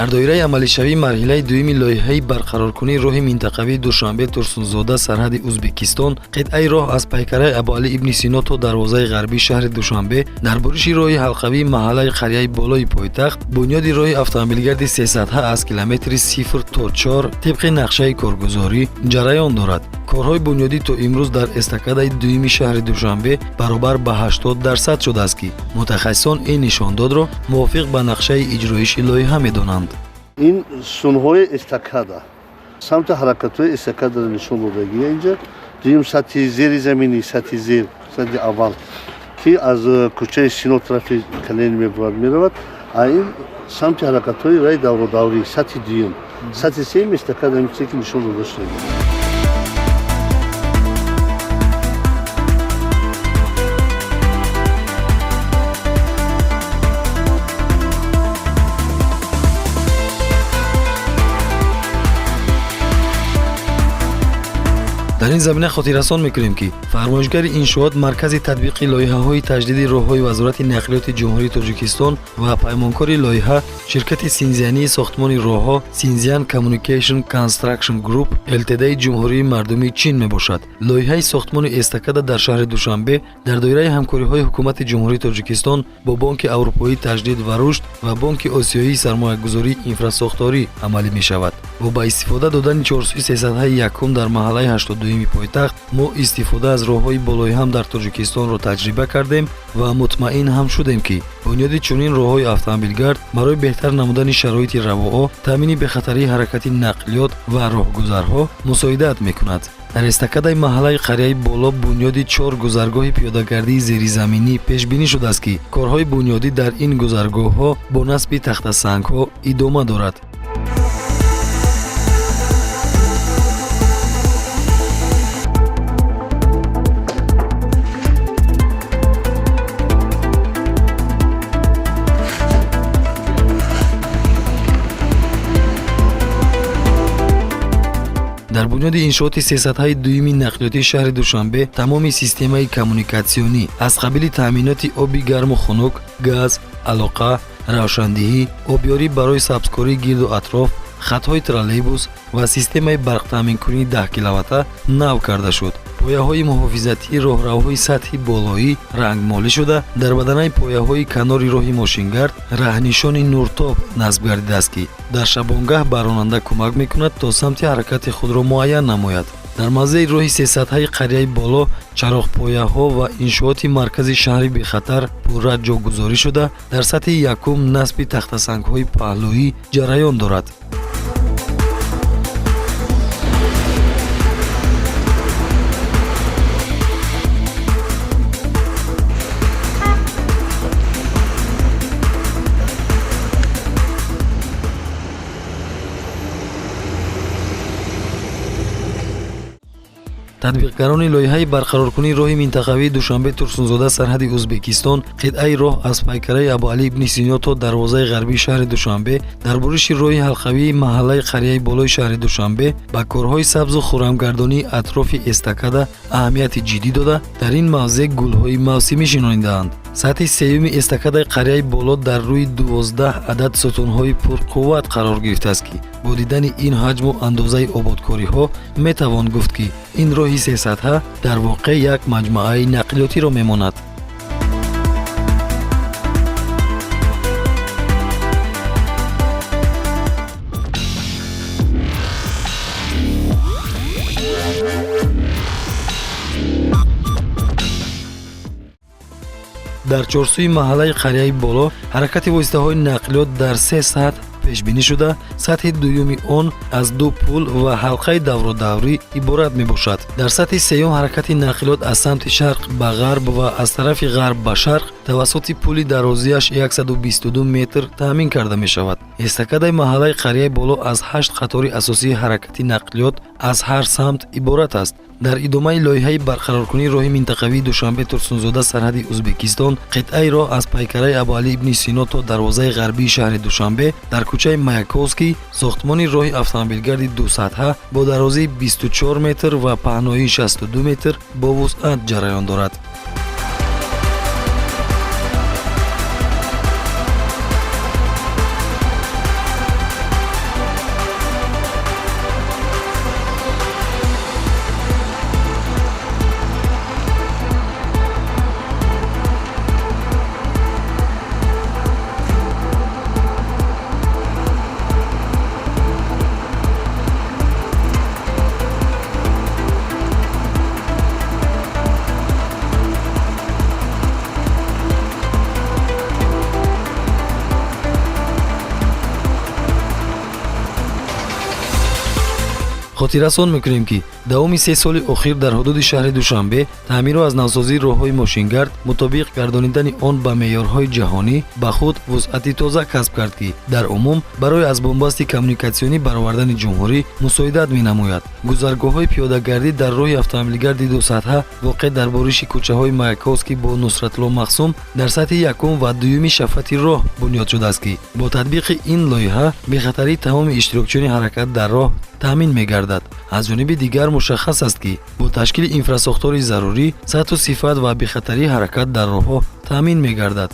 дар доираи амалишавии марҳилаи дуюми лоиҳаи барқароркунии роҳи минтақавии Душанбе Турсунзода сарҳади Узбекистон қитъаи роҳ аз пайкараи Абу Али ибни Сино то дарвозаи ғарбии шаҳри Душанбе дар буриши роҳи ҳалқавии маҳаллаи қарияи болои пойтахт бунёди роҳи автомобилгарди 300 аз километри 0 то 4 тибқи нақшаи коргузорӣ ҷараён дорад. корҳои бунёдӣ то имрӯз дар эстакадаи дуюми шаҳри Душанбе баробар ба 80% шудааст ки мутахассисон ин нишондодро мувофиқ ба нақшаи иҷроиши лоиҳа медонанд. ин сунҳои эстакада самти ҳаракатҳои эстакадаро нишон додагия инҷа дуюм сатҳи зери замини сатҳи зер сатҳи аввал ки аз кӯчаи Сино тарафи Кален меравад ин самти ҳаракатҳои раи давродаврӣ сатҳи дуюм сатҳи сеюм эстакада ки нишон дода шуда. дар ин замина хотиррасон мекунем ки фармоишгари иншоот маркази татбиқи лоиҳаҳои таҷдиди роҳҳои Вазорати нақлиёти Ҷумҳурии Тоҷикистон ва паймонкори лоиҳа ширкати синзиянии сохтмони роҳҳо Sinzian Communication Construction Group Ltd-ии Ҷумҳурии Мардумии Чин мебошад. лоиҳаи сохтмони эстакада дар шаҳри Душанбе дар доираи ҳамкориҳои ҳукумати Ҷумҳурии Тоҷикистон бо Бонки Аврупоии таҷдид ва рушд ва Бонки Осиёии сармоягузории инфрасохторӣ амалӣ мешавад. бо ба истифода додани 431 дар маҳаллаи 82-ими пойтахт мо истифода аз роҳҳои болои ҳам дар Тоҷикистонро таҷриба кардем ва мутмаъин ҳам шудем ки бунёди чунин роҳҳои автомобилгард барои беҳтар намудани шароити равоҳо, таъмини бехатарии ҳаракати нақлиёт ва роҳгузарҳо мусоидат мекунад. дар эстакадаи маҳаллаи қарияи боло бунёди 4 гузаргоҳи пиёдагардии зеризаминӣ пешбинӣ шудааст ки корҳои бунёдӣ дар ин гузаргоҳҳо бо насби тахтасангҳо идома дорад. дар бунёди иншооти сесатҳаи дуюми нақлиёти шаҳри Душанбе тамоми системаи коммуникатсионӣ аз қабили таъминоти оби гарму хунук, газ, алоқа, равшандиҳӣ, обёрӣ барои сабзкории гирду атроф, хатҳои троллейбус ва системаи барқтаъминкунии 10 киловатта нав карда шуд. пояҳои муҳофизатии роҳравҳои сатҳи болоӣ рангмолӣ шуда дар баданаи пояҳои канори роҳи мошингард раҳнишони нуртоб насб гардидааст ки дар шабонгаҳ ба ронанда кӯмак мекунад то самти ҳаракати худро муайян намояд. дар мавзеи роҳи сесатҳаи қарияи боло чароғпояҳо ва иншооти маркази шаҳри бехатар пурра ҷогузорӣ шуда дар сатҳи якум насби тахтасангҳои паҳлӯӣ ҷараён дорад. татбиқгарони лоиҳаи барқароркунии роҳи минтақавии Душанбе Турсунзода сарҳади Узбекистон қитъаи роҳ аз пайкараи Абу Али ибни Сино то дарвозаи ғарбии шаҳри Душанбе дар буриши роҳи ҳалқавии маҳаллаи қарияи болои шаҳри Душанбе ба корҳои сабзу хӯрамгардонии атрофи эстакада аҳамияти ҷиддӣ дода дар ин мавзеъ гулҳои мавсимӣ шинонидаанд. сатҳи сеюми эстакадаи қарияи боло дар рӯи 12 адад сутунҳои пурқувват қарор гирифтааст ки бо дидани ин ҳаҷму андозаи ободкориҳо метавон гуфт ки ин роҳи сесатҳа дар воқеъ як маҷмӯаи нақлиётиро мемонад. дар чорсуи маҳаллаи қарияи боло ҳаракати воситаҳои нақлиёт дар 3 сатҳ пешбинӣ шуда сатҳи дуюми он аз 2 пул ва ҳалқаи давродаврӣ иборат мебошад. дар сатҳи сеюм ҳаракати нақлиёт аз самти шарқ ба ғарб ва аз тарафи ғарб ба шарқ тавассути пули дарозиаш 122 метр таъмин карда мешавад. эстакадаи маҳаллаи қарияи боло аз 8 қатори асосии ҳаракати нақлиёт аз ҳар самт иборат аст. дар идомаи лоиҳаи барқароркунии роҳи минтақавии Душанбе Турсунзода сарҳади Узбекистон қитъаи роҳ аз пайкараи Абу Али ибни Сино то дарвозаи ғарбии шаҳри Душанбе дар кӯчаи Маяковский сохтмони роҳи автомобилгарди дусатҳа бо дарозии 24 метр ва паҳноии 62 метр бо вусъат ҷараён дорад. хотиррасон мекунем ки давоми 3 соли охир дар ҳудуди шаҳри душанбе таъмиру аз навсозии роҳҳои мошингард мутобиқ гардонидани он ба меъёрҳои ҷаҳонӣ ба худ вусъати тоза касб кард ки дар умум барои аз бомбасти коммуникатсионӣ баровардани ҷумҳурӣ мусоидат менамояд. гузаргоҳҳои пиёдагардӣ дар роҳи автомобилгарди дусатҳа воқеъ дар бориши кӯчаҳои Маяковский бо Нусратло Махсум дар сатҳи якум ва дуюми шафати роҳ бунёд шудааст ки бо татбиқи ин лоиҳа бехатарии тамоми иштирокчиёни ҳаракат дар роҳ таъмин мегардад. аз ҷониби дигар мушаххас аст ки бо ташкили инфрасохтори зарурӣ сатҳу сифат ва бехатарии ҳаракат дар роҳҳо таъмин мегардад.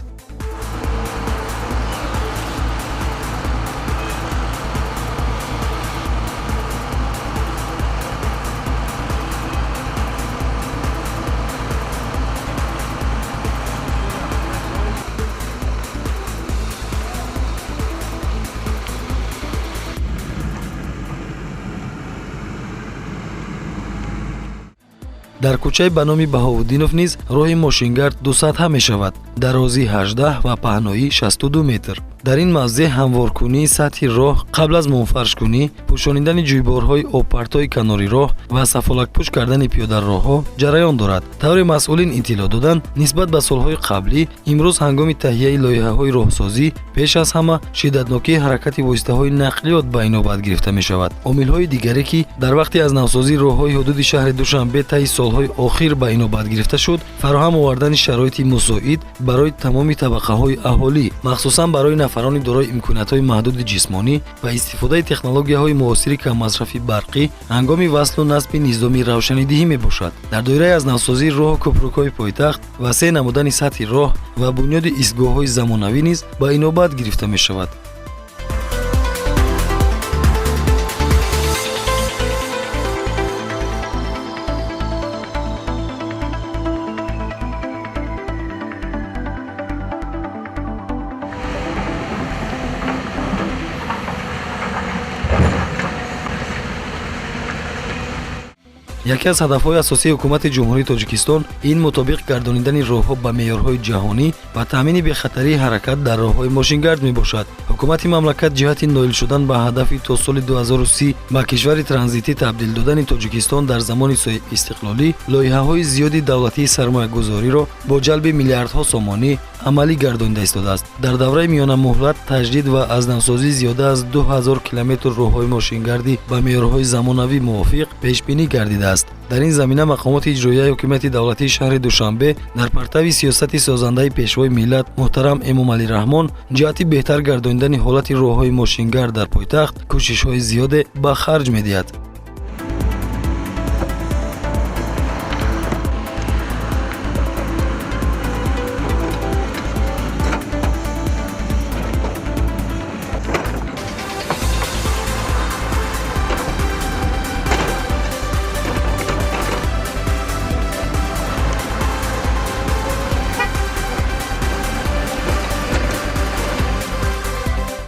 дар кӯчаи ба номи Баҳовуддинов низ роҳи мошингард дусатҳа мешавад, дарозии 18 ва паҳноии 62 метр. дар ин мавзеъ ҳамворкунии сатҳи роҳ қабл аз мунфаршкунӣ, пӯшонидани ҷӯйборҳои обпартои канори роҳ ва сафолакпӯш кардани пиёдароҳҳо ҷараён дорад. тавре масъулин иттилоъ доданд, нисбат ба солҳои қаблӣ имрӯз ҳангоми таҳияи лоиҳаҳои роҳсозӣ пеш аз ҳама шиддатнокии ҳаракати воситаҳои нақлиёт ба инобат гирифта мешавад. омилҳои дигаре ки дар вақти аз навсозии роҳҳои ҳудуди шаҳри Душанбе таи солҳои охир ба инобат гирифта шуд, фароҳам овардани шароити мусоид барои тамоми табақаҳои аҳолӣ, махсусан барои нафарони дорои имкониятҳои маҳдуди ҷисмонӣ ва истифодаи технологияҳои муосири каммасрафи барқӣ ҳангоми васлу насби низоми равшанидиҳӣ мебошад. дар доираи аз навсозии роҳу кӯпрукҳои пойтахт, васеъ намудани сатҳи роҳ ва бунёди истгоҳҳои замонавӣ низ ба инобат гирифта мешавад. яке аз ҳадафҳои асосии ҳукумати ҷумҳурии Тоҷикистон ин мутобиқ гардонидани роҳҳо ба меъёрҳои ҷаҳонӣ ва таъмини бехатарии ҳаракат дар роҳҳои мошингард мебошад. ҳукумати мамлакат ҷиҳати ноил шудан ба ҳадафи то соли 2030 ба кишвари транзитӣ табдил додани Тоҷикистон дар замони соҳибистиқлолӣ лоиҳаҳои зиёди давлатии сармоягузориро бо ҷалби миллиардҳо сомонӣ амалӣ гардонида истодааст. дар давраи миёнамуҳлат таҷдид ва аз навсозии зиёда аз 2000 километр роҳҳои мошингарди ба меъёрҳои замонавӣ мувофиқ пешбинӣ гардидааст. дар ин замина мақомоти иҷроияи ҳукумати давлатии шаҳри Душанбе дар партави сиёсати созандаи пешвои миллат муҳтарам Эмомалӣ Раҳмон ҷиҳати беҳтар гардонидани ҳолати роҳҳои мошингард дар пойтахт кӯшишҳои зиёде ба харҷ медиҳад.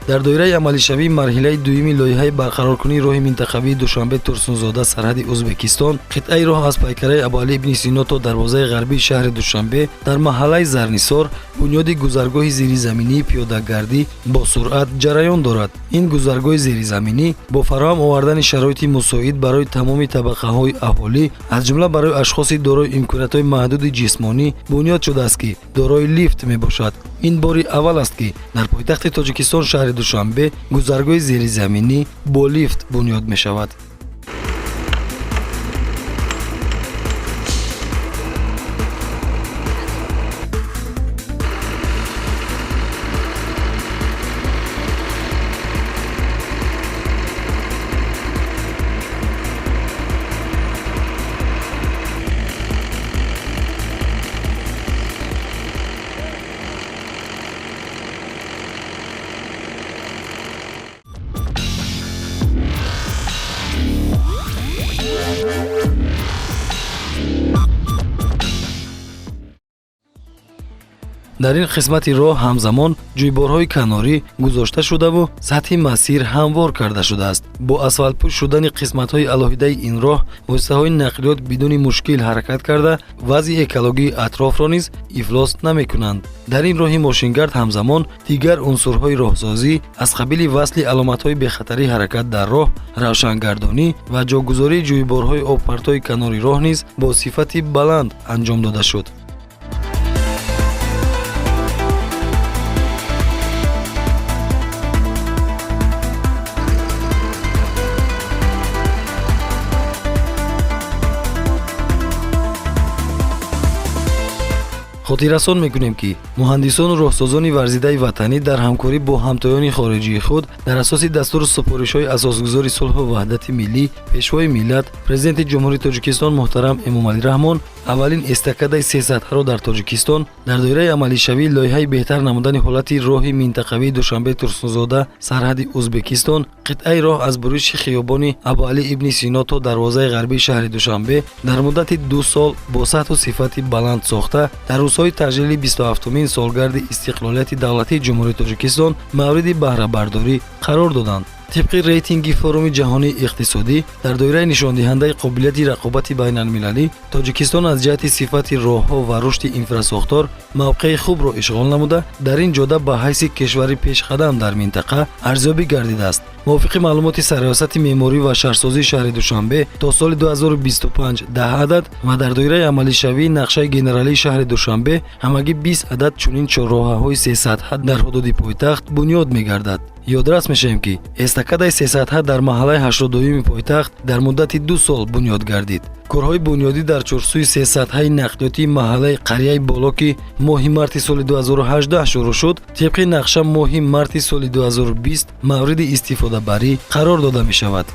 дар доираи амалишавии марҳилаи дуюми лоиҳаи барқароркунии роҳи минтақавии Душанбе Турсунзода сарҳади Ӯзбекистон, қитъаи роҳ аз пайкараи Абуалӣ ибни Сино то дарвозаи ғарбии шаҳри Душанбе дар маҳаллаи Зарнисор бунёди гузаргоҳи зиризаминии пиёдагардӣ бо суръат ҷараён дорад. ин гузаргоҳи зиризаминӣ бо фароҳам овардани шароити мусоид барои тамоми табақаҳои аҳолӣ, аз ҷумла барои ашхоси дорои имкониятҳои маҳдуди ҷисмонӣ бунёд шудааст ки дорои лифт мебошад. ин бори аввал аст ки дар пойтахти Тоҷикистон шаҳри Душанбе гузаргоҳи зиризаминӣ бо лифт бунёд мешавад. дар ин қисмати роҳ ҳамзамон ҷӯйборҳои канорӣ гузошта шудаву сатҳи масир ҳамвор карда шудааст. бо асфалтпӯш шудани қисматҳои алоҳидаи ин роҳ воситаҳои нақлиёт бидуни мушкил ҳаракат карда вазъи экологии атрофро низ ифлос намекунанд. дар ин роҳи мошингард ҳамзамон дигар унсурҳои роҳсозӣ аз қабили васли аломатҳои бехатарии ҳаракат дар роҳ, равшангардонӣ ва ҷогузории ҷӯйборҳои обпартои канори роҳ низ бо сифати баланд анҷом дода шуд. хотиррасон мекунем ки муҳандисону роҳсозони варзидаи ватанӣ дар ҳамкорӣ бо ҳамтоёни хориҷии худ дар асоси дастуру супоришҳои асосгузори сулҳу ваҳдати миллӣ пешвои миллат президенти ҷумҳурии Тоҷикистон муҳтарам Эмомалӣ Раҳмон аввалин эстакадаи 300-ро дар Тоҷикистон дар доираи амалишавии лоиҳаи беҳтар намудани ҳолати роҳи минтақавии Душанбе Турсунзода сарҳади Узбекистон қитъаи роҳ аз бурӯҷи хиёбони Абуалӣ ибни Сино то дарвозаи ғарбии шаҳри Душанбе дар муддати 2 сол бо сатҳу сифати баланд сохта дар рӯзҳои таҷлили 27-умин солгарди истиқлолияти давлатии ҷумҳурии Тоҷикистон мавриди баҳрабардорӣ қарор доданд. طبق ریتینگ فروم جهانی اقتصادی در دایره نشاندهنده قابلیت رقابت بین المللی تاجیکستان از جهت صفت راهها و رشد اینفراستراکچور موقع خوب را اشغال نموده در این جاده به حیث کشوری پیشقدم در منطقه ارزیابی گردیده است. موافق معلومات سرریاست معماری و شهرسازی شهر دوشنبه تا سال 2025 10 عدد و در دایره عملی شوی نقشه گنرالی شهر دوشنبه همگی 20 عدد چنین چهارراه‌های 300 حد در حدود پایتخت بنیاد می‌گردد. یادرس می‌شویم که استکاده 300 حد در محله 82 پایتخت در مدت 2 سال بنیاد گردید. کارهای بنیادی در چارچوبی 300 های نقلیاتی محله قریه بالا که ماه مارس سال 2018 شروع شد طبق نقشه ماه مارس سال 2020 مورد استفاده بری قرار داده می شود.